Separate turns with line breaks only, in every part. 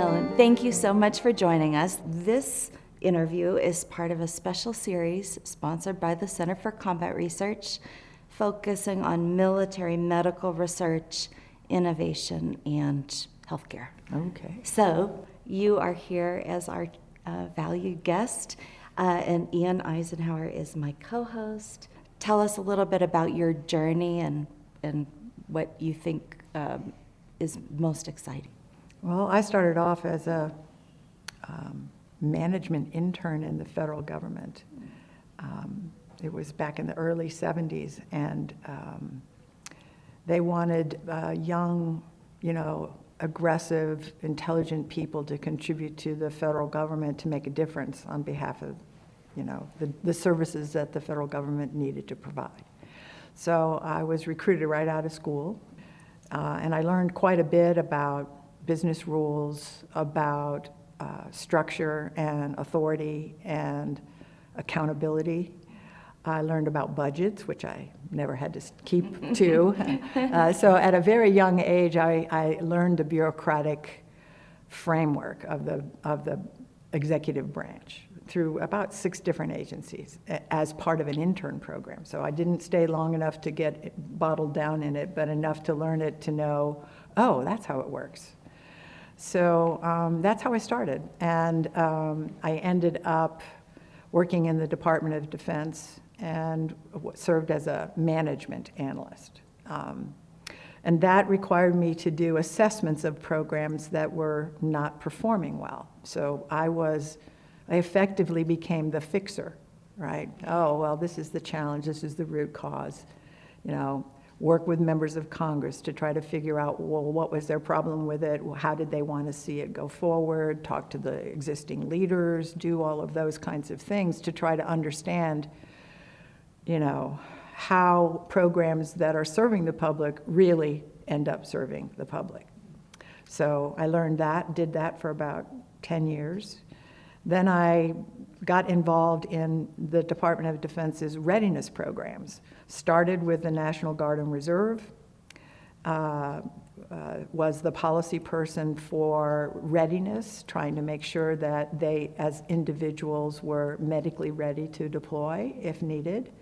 Ellen, thank you so much for joining us. This interview is part of a special series sponsored by the Center for Combat Research, focusing on military medical research, innovation, and healthcare.
Okay.
So you are here as our valued guest, and Ian Eisenhauer is my co-host. Tell us a little bit about your journey and what you think is most exciting.
Well, I started off as a management intern in the federal government. It was back in the early 70s, and they wanted young, aggressive, intelligent people to contribute to the federal government to make a difference on behalf of, the services that the federal government needed to provide. So I was recruited right out of school, and I learned quite a bit about business rules, about structure and authority and accountability. I learned about budgets, which I never had to keep to. So at a very young age, I learned the bureaucratic framework of the executive branch through about 6 different agencies as part of an intern program. So I didn't stay long enough to get bottled down in it, but enough to learn it to know, oh, that's how it works. So that's how I started. And I ended up working in the Department of Defense and served as a management analyst. And that required me to do assessments of programs that were not performing well. So I effectively became the fixer, right? Oh, well, this is the challenge, this is the root cause. Work with members of Congress to try to figure out, well, what was their problem with it? How did they want to see it go forward? Talk to the existing leaders, do all of those kinds of things to try to understand, how programs that are serving the public really end up serving the public. So I learned that, did that for about 10 years. Then I got involved in the Department of Defense's readiness programs. Started with the National Guard and Reserve, was the policy person for readiness, trying to make sure that they, as individuals, were medically ready to deploy if needed,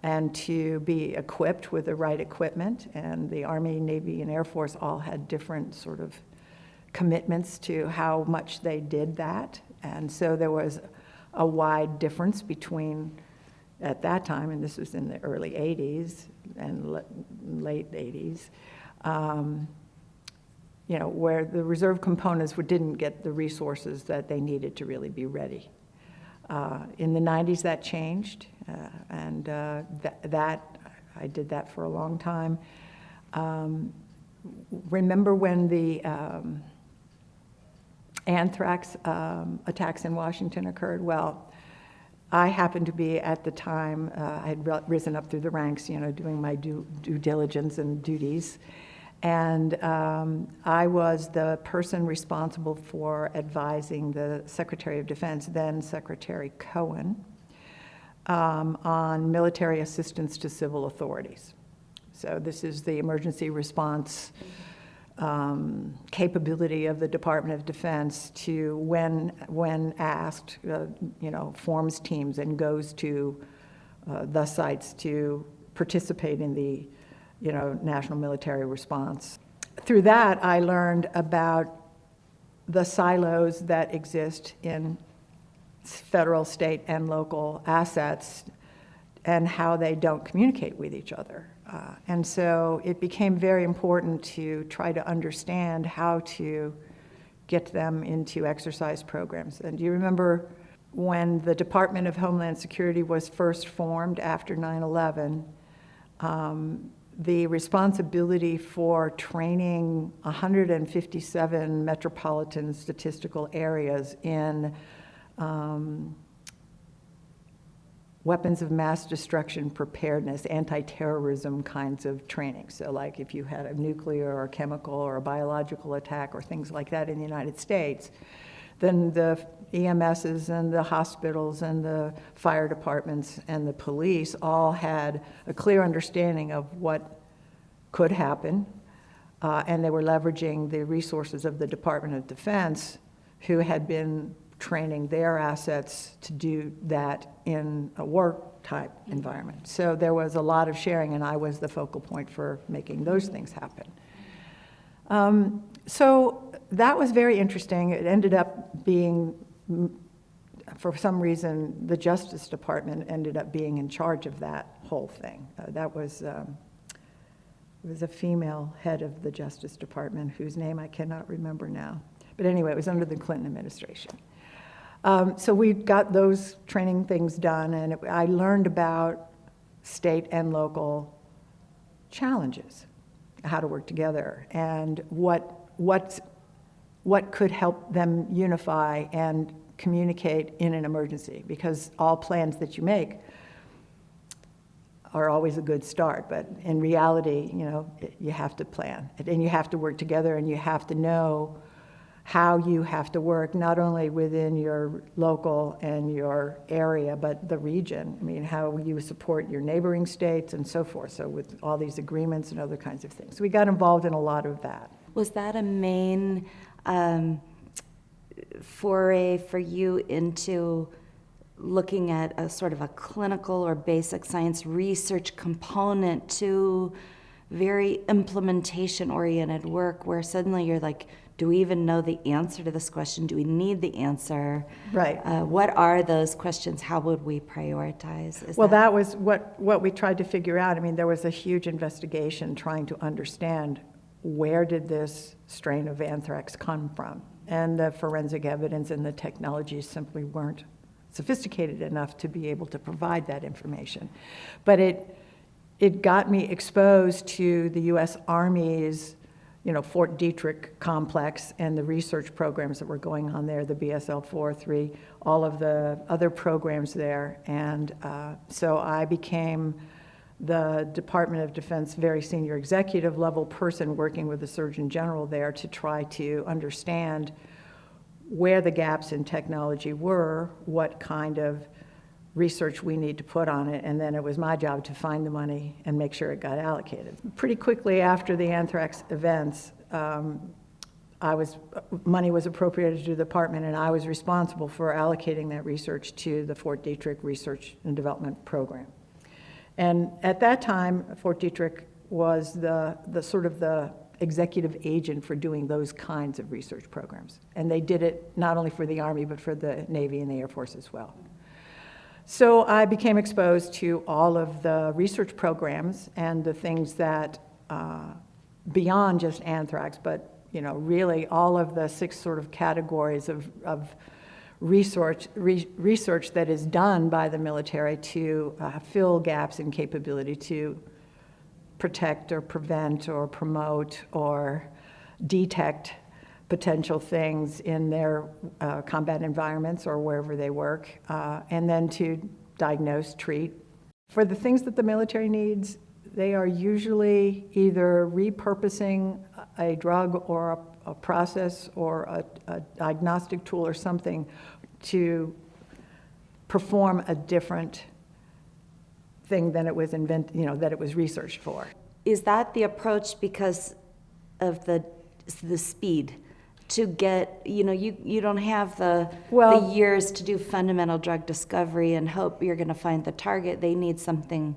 and to be equipped with the right equipment. And the Army, Navy, and Air Force all had different sort of commitments to how much they did that. And so there was a wide difference between, at that time, and this was in the early 80s and late 80s, where the reserve components didn't get the resources that they needed to really be ready. In the 90s, that changed, and I did that for a long time. Remember when the anthrax attacks in Washington occurred? Well, I happened to be, at the time, I had risen up through the ranks, doing my due diligence and duties. And I was the person responsible for advising the Secretary of Defense, then Secretary Cohen, on military assistance to civil authorities. So this is the emergency response capability of the Department of Defense to, when asked, forms teams and goes to the sites to participate in the national military response. Through that, I learned about the silos that exist in federal, state, and local assets and how they don't communicate with each other. And so it became very important to try to understand how to get them into exercise programs. And do you remember when the Department of Homeland Security was first formed after 9/11, the responsibility for training 157 metropolitan statistical areas in weapons of mass destruction preparedness, anti-terrorism kinds of training. So like if you had a nuclear or chemical or a biological attack or things like that in the United States, then the EMSs and the hospitals and the fire departments and the police all had a clear understanding of what could happen, and they were leveraging the resources of the Department of Defense, who had been training their assets to do that in a work-type environment. So there was a lot of sharing, and I was the focal point for making those things happen. So that was very interesting. It ended up being, for some reason, the Justice Department ended up being in charge of that whole thing. That was, it was a female head of the Justice Department whose name I cannot remember now. But anyway, it was under the Clinton administration. So we got those training things done, and I learned about state and local challenges, how to work together, and what could help them unify and communicate in an emergency, because all plans that you make are always a good start, but in reality, you know, you have to plan, and you have to work together, and you have to know how you have to work, not only within your local and your area, but the region. I mean, how you support your neighboring states and so forth, so with all these agreements and other kinds of things. So we got involved in a lot of that.
Was that a main foray for you into looking at a sort of a clinical or basic science research component to very implementation-oriented work, where suddenly you're like, do we even know the answer to this question? Do we need the answer?
Right.
What are those questions? How would we prioritize?
Well, that was what we tried to figure out. I mean, there was a huge investigation trying to understand where did this strain of anthrax come from? And the forensic evidence and the technologies simply weren't sophisticated enough to be able to provide that information. But it got me exposed to the U.S. Army's, you know, Fort Detrick complex and the research programs that were going on there, the BSL-4, 3, all of the other programs there. And so I became the Department of Defense very senior executive level person working with the Surgeon General there to try to understand where the gaps in technology were, what kind of research we need to put on it, and then it was my job to find the money and make sure it got allocated. Pretty quickly after the anthrax events, money was appropriated to the department, and I was responsible for allocating that research to the Fort Detrick Research and Development Program. And at that time, Fort Detrick was the sort of the executive agent for doing those kinds of research programs. And they did it not only for the Army, but for the Navy and the Air Force as well. So I became exposed to all of the research programs and the things that, beyond just anthrax, but you know, really all of the 6 sort of categories of research that is done by the military to fill gaps in capability to protect or prevent or promote or detect potential things in their combat environments or wherever they work, and then to diagnose, treat. For the things that the military needs, they are usually either repurposing a drug or a process or a diagnostic tool or something to perform a different thing than it was that it was researched for.
Is that the approach because of the speed? To get, you don't have the years to do fundamental drug discovery and hope you're going to find the target. They need something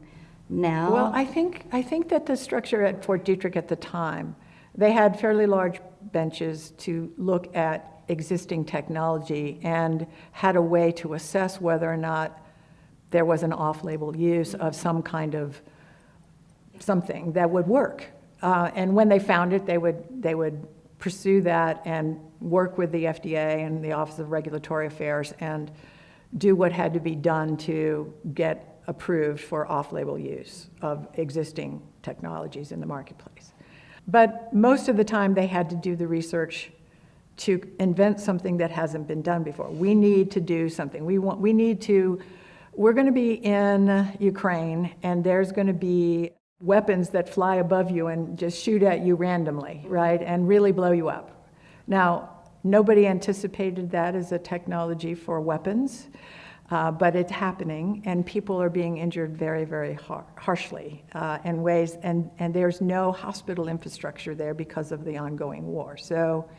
now.
Well, I think that the structure at Fort Detrick at the time, they had fairly large benches to look at existing technology and had a way to assess whether or not there was an off-label use of some kind of something that would work. And when they found it, they would pursue that and work with the FDA and the Office of Regulatory Affairs and do what had to be done to get approved for off-label use of existing technologies in the marketplace. But most of the time they had to do the research to invent something that hasn't been done before. We need to do something. We're going to be in Ukraine and there's going to be weapons that fly above you and just shoot at you randomly, right, and really blow you up. Now, nobody anticipated that as a technology for weapons. But it's happening, and people are being injured very, very harshly in ways, and there's no hospital infrastructure there because of the ongoing war. So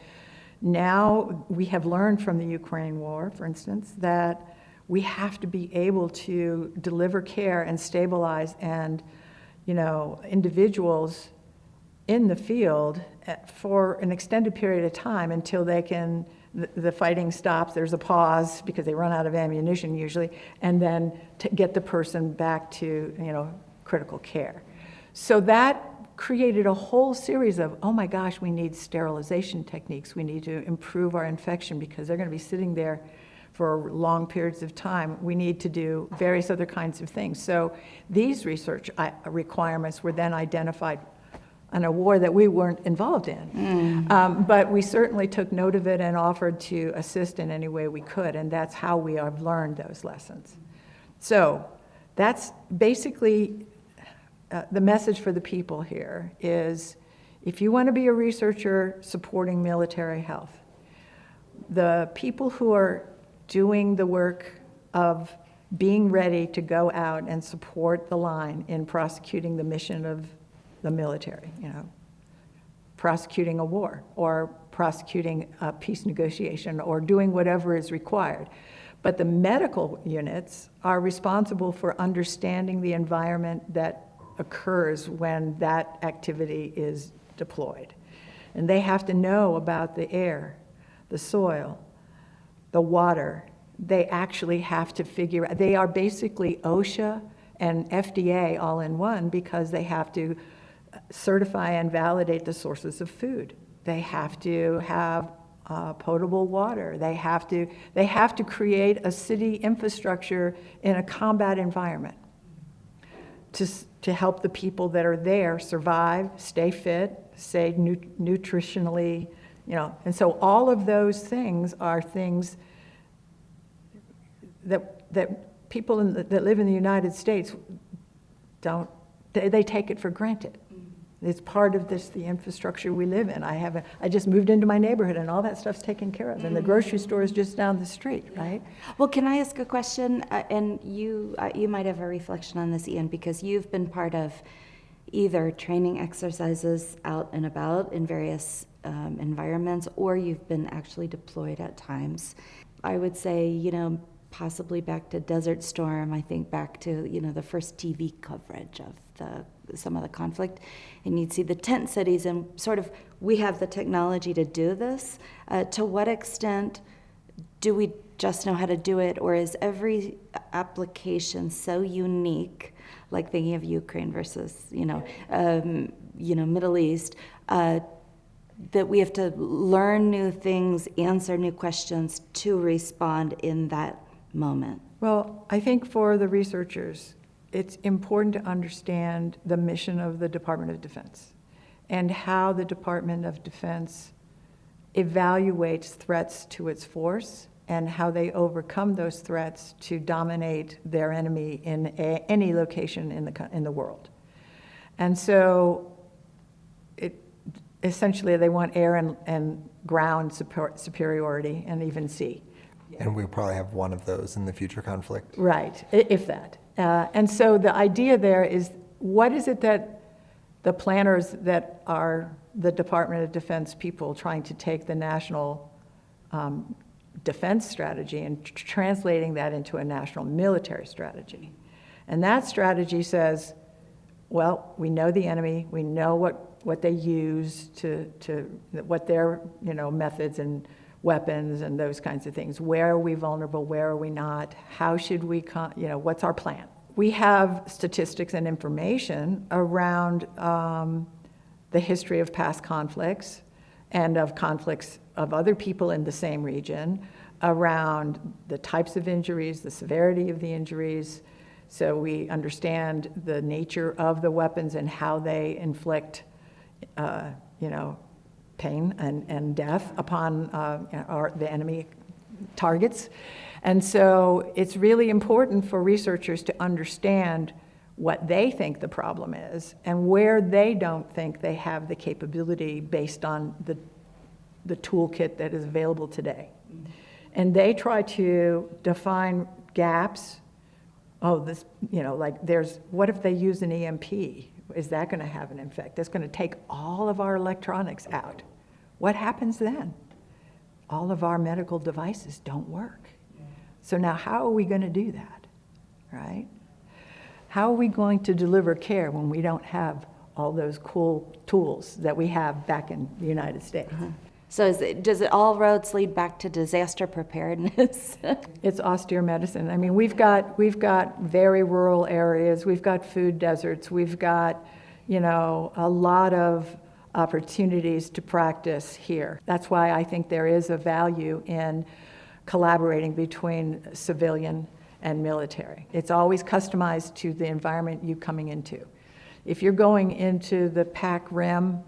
now we have learned from the Ukraine war, for instance, that we have to be able to deliver care and stabilize and, individuals in the field for an extended period of time until they can, the fighting stops, there's a pause because they run out of ammunition usually, and then to get the person back to, critical care. So that created a whole series of, oh my gosh, we need sterilization techniques, we need to improve our infection because they're going to be sitting there for long periods of time. We need to do various other kinds of things. So these research requirements were then identified in a war that we weren't involved in. But we certainly took note of it and offered to assist in any way we could, and that's how we have learned those lessons. So that's basically the message for the people here is, if you want to be a researcher supporting military health, the people who are doing the work of being ready to go out and support the line in prosecuting the mission of the military, prosecuting a war or prosecuting a peace negotiation or doing whatever is required. But the medical units are responsible for understanding the environment that occurs when that activity is deployed. And they have to know about the air, the soil, the water. They actually have to figure out, they are basically OSHA and FDA all in one because they have to certify and validate the sources of food. They have to have potable water. They have to create a city infrastructure in a combat environment to help the people that are there survive, stay fit, stay nutritionally, And so all of those things are things that people that live in the United States they take it for granted. It's part of the infrastructure we live in. I just moved into my neighborhood and all that stuff's taken care of, and the grocery store is just down the street, right?
Well, can I ask a question? And you might have a reflection on this, Ian, because you've been part of either training exercises out and about in various environments, or you've been actually deployed at times. I would say, possibly back to Desert Storm, I think back to, the first TV coverage of some of the conflict, and you'd see the tent cities, and sort of, we have the technology to do this. To what extent do we just know how to do it, or is every application so unique, like thinking of Ukraine versus, Middle East, that we have to learn new things, answer new questions to respond in that moment?
Well, I think for the researchers, it's important to understand the mission of the Department of Defense and how the Department of Defense evaluates threats to its force and how they overcome those threats to dominate their enemy in any location in the world. And so essentially they want air and ground superiority and even sea.
And we probably have one of those in the future conflict.
Right, if that. And so the idea there is, what is it that the planners that are the Department of Defense people trying to take the national defense strategy and translating that into a national military strategy? And that strategy says, well, we know the enemy, we know what they use what their methods and weapons and those kinds of things. Where are we vulnerable? Where are we not? How should we, what's our plan? We have statistics and information around the history of past conflicts and of conflicts of other people in the same region, around the types of injuries, the severity of the injuries. So we understand the nature of the weapons and how they inflict, pain and death upon the enemy targets. And so it's really important for researchers to understand what they think the problem is and where they don't think they have the capability based on the toolkit that is available today. And they try to define gaps. Oh, this, like what if they use an EMP? Is that going to have an effect? That's going to take all of our electronics out. What happens then? All of our medical devices don't work. So now how are we going to do that, right? How are we going to deliver care when we don't have all those cool tools that we have back in the United States?
So does it all roads lead back to disaster preparedness?
It's austere medicine. I mean, we've got very rural areas, we've got food deserts, we've got, a lot of opportunities to practice here. That's why I think there is a value in collaborating between civilian and military. It's always customized to the environment you're coming into. If you're going into the PAC rim,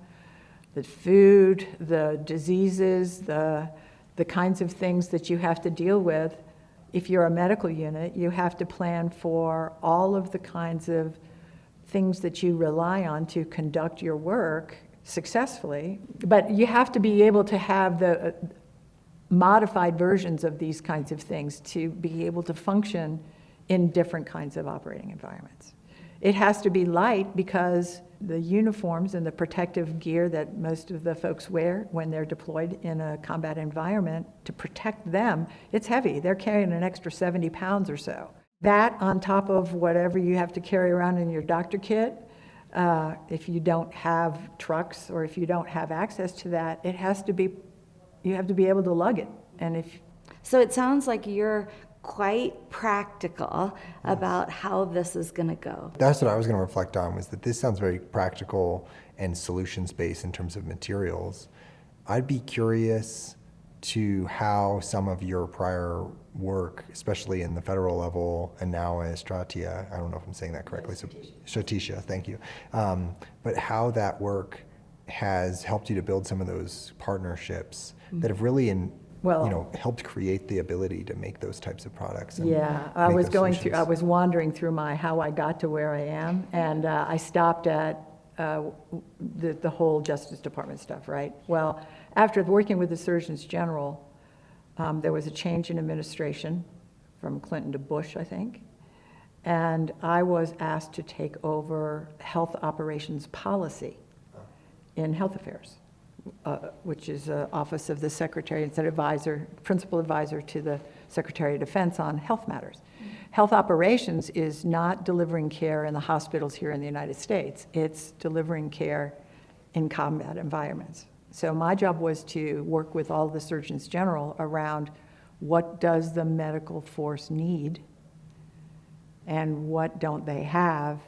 the food, the diseases, the kinds of things that you have to deal with, if you're a medical unit, you have to plan for all of the kinds of things that you rely on to conduct your work successfully. But you have to be able to have the modified versions of these kinds of things to be able to function in different kinds of operating environments. It has to be light because the uniforms and the protective gear that most of the folks wear when they're deployed in a combat environment, to protect them, it's heavy. They're carrying an extra 70 pounds or so. That on top of whatever you have to carry around in your doctor kit, if you don't have trucks or if you don't have access to that, you have to be able to lug it.
So it sounds like you're quite practical about how this is going to go.
That's what I was going to reflect on, was that this sounds very practical and solutions-based in terms of materials. I'd be curious to how some of your prior work, especially in the federal level and now as Stratitia, I don't know if I'm saying that correctly, so Stratitia, thank you, but how that work has helped you to build some of those partnerships that have really helped create the ability to make those types of products.
Yeah, I was wandering through how I got to where I am, and I stopped at the whole Justice Department stuff, right? Well, after working with the Surgeons General, there was a change in administration from Clinton to Bush, I think, and I was asked to take over health operations policy in health affairs, which is an office of the Secretary, it's an advisor, principal advisor to the Secretary of Defense on health matters. Health operations is not delivering care in the hospitals here in the United States. It's delivering care in combat environments. So my job was to work with all the Surgeons General around what does the medical force need and what don't they have,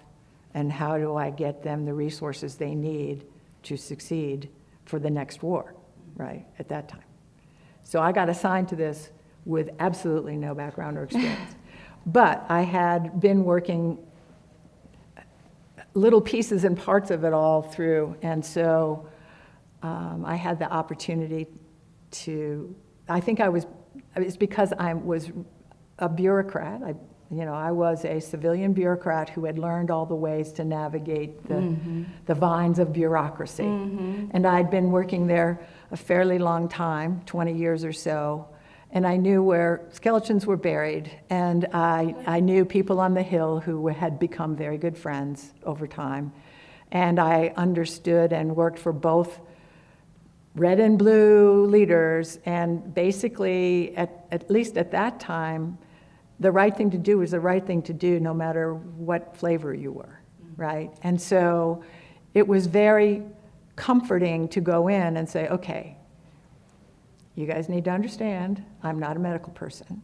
and how do I get them the resources they need to succeed for the next war, right, at that time. So I got assigned to this with absolutely no background or experience. But I had been working little pieces and parts of it all through, and so I had the opportunity to, it's because I was a bureaucrat. I was a civilian bureaucrat who had learned all the ways to navigate the vines of bureaucracy. And I'd been working there a fairly long time, 20 years or so, and I knew where skeletons were buried, and I knew people on the Hill who had become very good friends over time. And I understood and worked for both red and blue leaders, and basically, at least at that time, the right thing to do was the right thing to do no matter what flavor you were, right? And so it was very comforting to go in and say, okay, you guys need to understand, I'm not a medical person,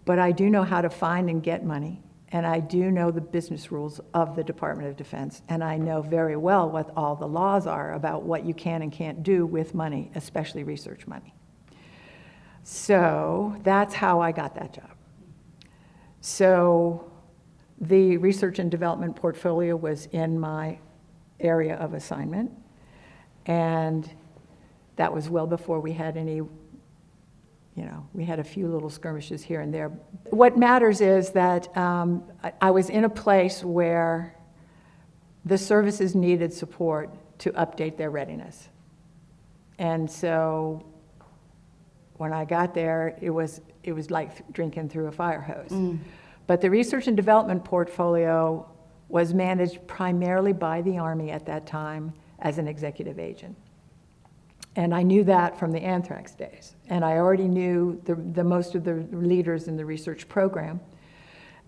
but I do know how to find and get money, and I do know the business rules of the Department of Defense, and I know very well what all the laws are about what you can and can't do with money, especially research money. So that's how I got that job. So the research and development portfolio was in my area of assignment, and that was well before we had any, we had a few little skirmishes here and there. What matters is that I was in a place where the services needed support to update their readiness. And so when I got there, it was like drinking through a fire hose. But the research and development portfolio was managed primarily by the Army at that time as an executive agent. And I knew that from the anthrax days. And I already knew the most of the leaders in the research program.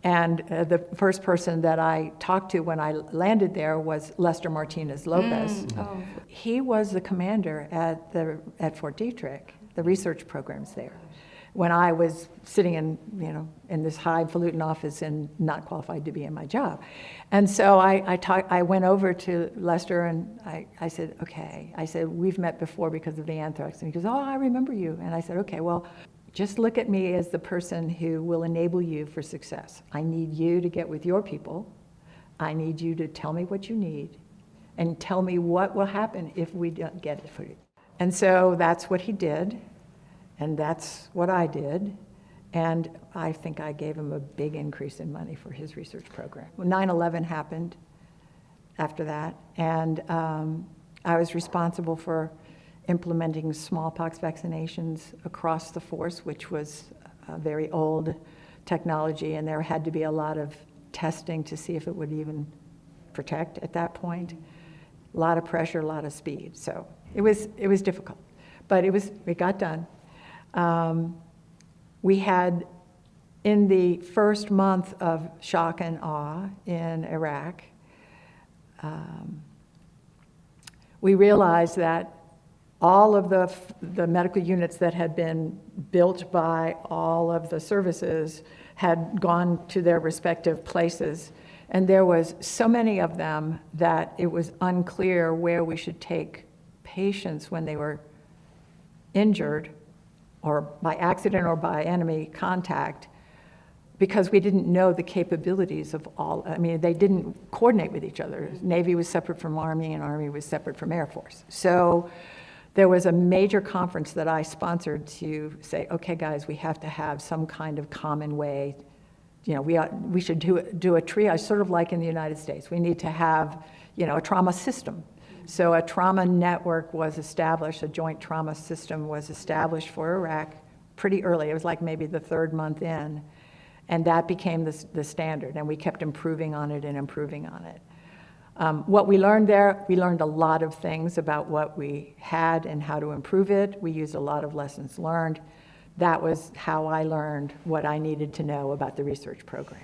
And the first person that I talked to when I landed there was Lester Martinez Lopez.
Oh.
He was the commander at Fort Detrick, the research programs there, when I was sitting in this highfalutin office and not qualified to be in my job. And so I went over to Lester and I said, okay. I said, we've met before because of the anthrax. And he goes, oh, I remember you. And I said, okay, well, just look at me as the person who will enable you for success. I need you to get with your people. I need you to tell me what you need and tell me what will happen if we don't get it for you. And so that's what he did, and that's what I did. And I think I gave him a big increase in money for his research program. Well, 9/11 happened after that, and I was responsible for implementing smallpox vaccinations across the force, which was a very old technology, and there had to be a lot of testing to see if it would even protect at that point. A lot of pressure, a lot of speed. So it was difficult, but it got done. We had, in the first month of shock and awe in Iraq, we realized that all of the medical units that had been built by all of the services had gone to their respective places. And there was so many of them that it was unclear where we should take patients when they were injured or by accident or by enemy contact, because we didn't know the capabilities of all. I mean, they didn't coordinate with each other. Navy was separate from Army and Army was separate from Air Force. So there was a major conference that I sponsored to say, okay, guys, we have to have some kind of common way. We should do a triage, sort of like in the United States. We need to have, a trauma system. So a trauma network was established, a joint trauma system was established for Iraq pretty early. It was like maybe the third month in, and that became the standard, and we kept improving on it and improving on it. What we learned there, we learned a lot of things about what we had and how to improve it. We used a lot of lessons learned. That was how I learned what I needed to know about the research program.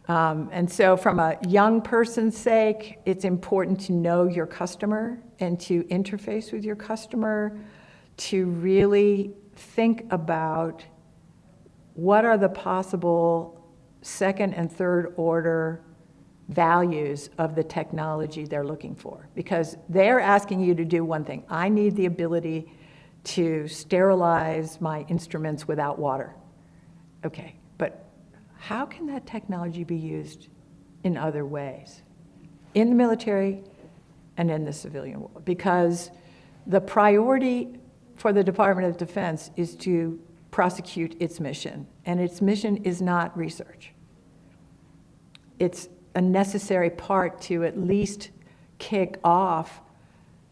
And so from a young person's sake, it's important to know your customer and to interface with your customer, to really think about what are the possible second and third order values of the technology they're looking for. Because they're asking you to do one thing. I need the ability to sterilize my instruments without water. Okay, but how can that technology be used in other ways? In the military and in the civilian world? Because the priority for the Department of Defense is to prosecute its mission, and its mission is not research. It's a necessary part to at least kick off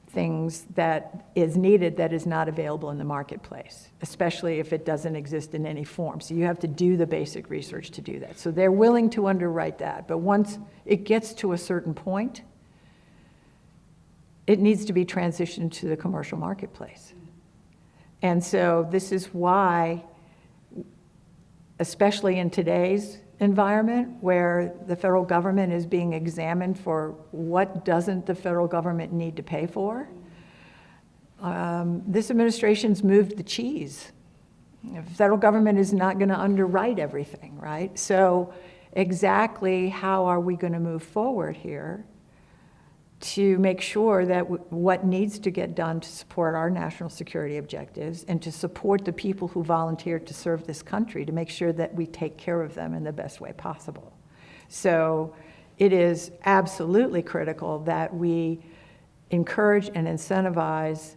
things that is needed that is not available in the marketplace, especially if it doesn't exist in any form. So you have to do the basic research to do that. So they're willing to underwrite that, but once it gets to a certain point, it needs to be transitioned to the commercial marketplace. And so this is why, especially in today's environment where the federal government is being examined for what doesn't the federal government need to pay for, this administration's moved the cheese. The federal government is not going to underwrite everything, right? So exactly how are we going to move forward here to make sure that what needs to get done to support our national security objectives and to support the people who volunteered to serve this country, to make sure that we take care of them in the best way possible. So it is absolutely critical that we encourage and incentivize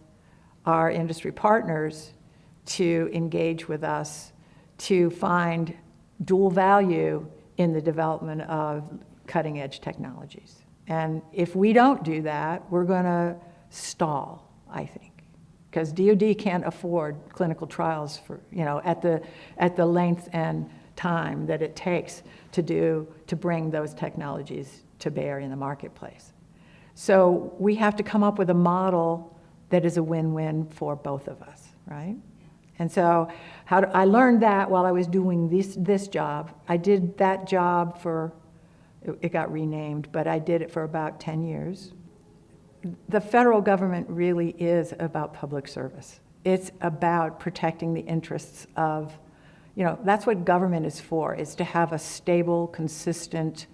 our industry partners to engage with us to find dual value in the development of cutting-edge technologies. And if we don't do that, we're going to stall, I think, because DoD can't afford clinical trials for, at the length and time that it takes to bring those technologies to bear in the marketplace. So we have to come up with a model that is a win-win for both of us, right? And so I learned that while I was doing this job. I did that job it got renamed, but I did it for about 10 years. The federal government really is about public service. It's about protecting the interests of, that's what government is for, is to have a stable, consistent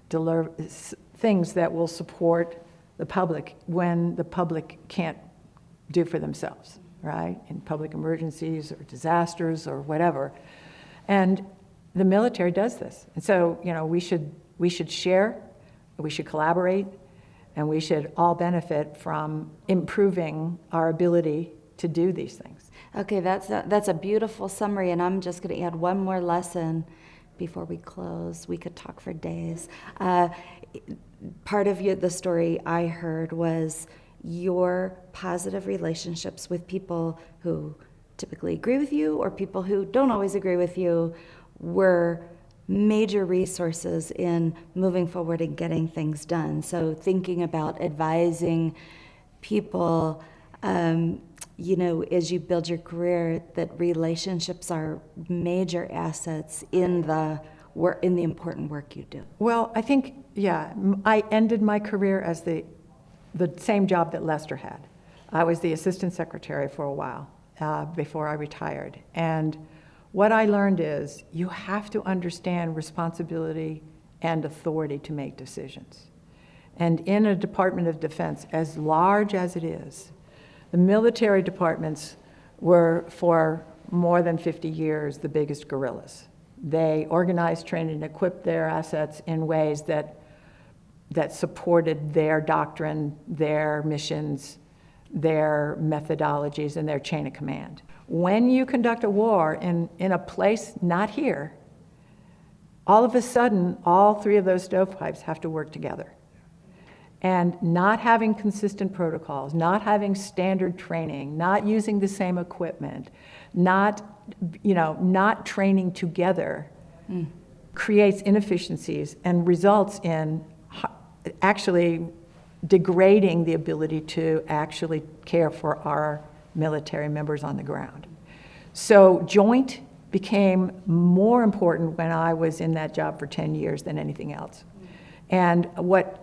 things that will support the public when the public can't do for themselves, right? In public emergencies or disasters or whatever. And the military does this. And so, we should share, we should collaborate, and we should all benefit from improving our ability to do these things.
Okay, that's a beautiful summary, and I'm just going to add one more lesson before we close. We could talk for days. Part of the story I heard was your positive relationships with people who typically agree with you or people who don't always agree with you were major resources in moving forward and getting things done. So thinking about advising people, as you build your career, that relationships are major assets in the important work you do.
Well, I think, I ended my career as the same job that Lester had. I was the assistant secretary for a while before I retired. And what I learned is you have to understand responsibility and authority to make decisions. And in a Department of Defense, as large as it is, the military departments were, for more than 50 years, the biggest gorillas. They organized, trained, and equipped their assets in ways that supported their doctrine, their missions, their methodologies, and their chain of command. When you conduct a war in a place not here, all of a sudden, all three of those stovepipes have to work together. And not having consistent protocols, not having standard training, not using the same equipment, not training together creates inefficiencies and results in actually degrading the ability to actually care for our military members on the ground. So joint became more important when I was in that job for 10 years than anything else. And what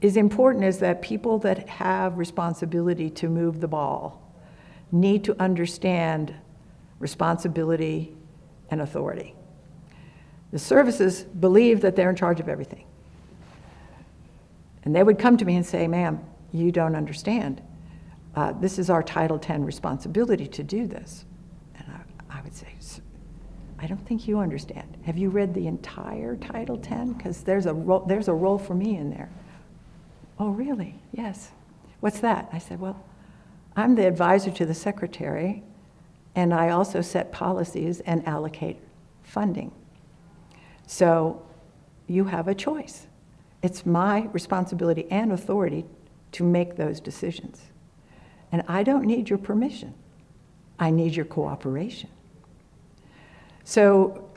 is important is that people that have responsibility to move the ball need to understand responsibility and authority. The services believe that they're in charge of everything. And they would come to me and say, "Ma'am, you don't understand. This is our Title X responsibility to do this." And I would say, "I don't think you understand. Have you read the entire Title X? Because there's a role for me in there." "Oh, really? Yes. What's that?" I said, "Well, I'm the advisor to the secretary, and I also set policies and allocate funding. So you have a choice. It's my responsibility and authority to make those decisions. And I don't need your permission. I need your cooperation." So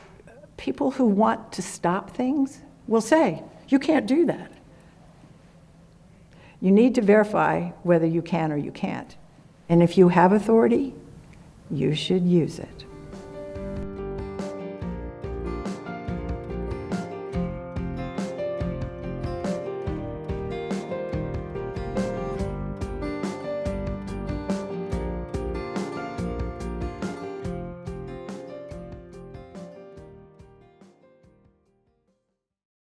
people who want to stop things will say, "You can't do that." You need to verify whether you can or you can't. And if you have authority, you should use it.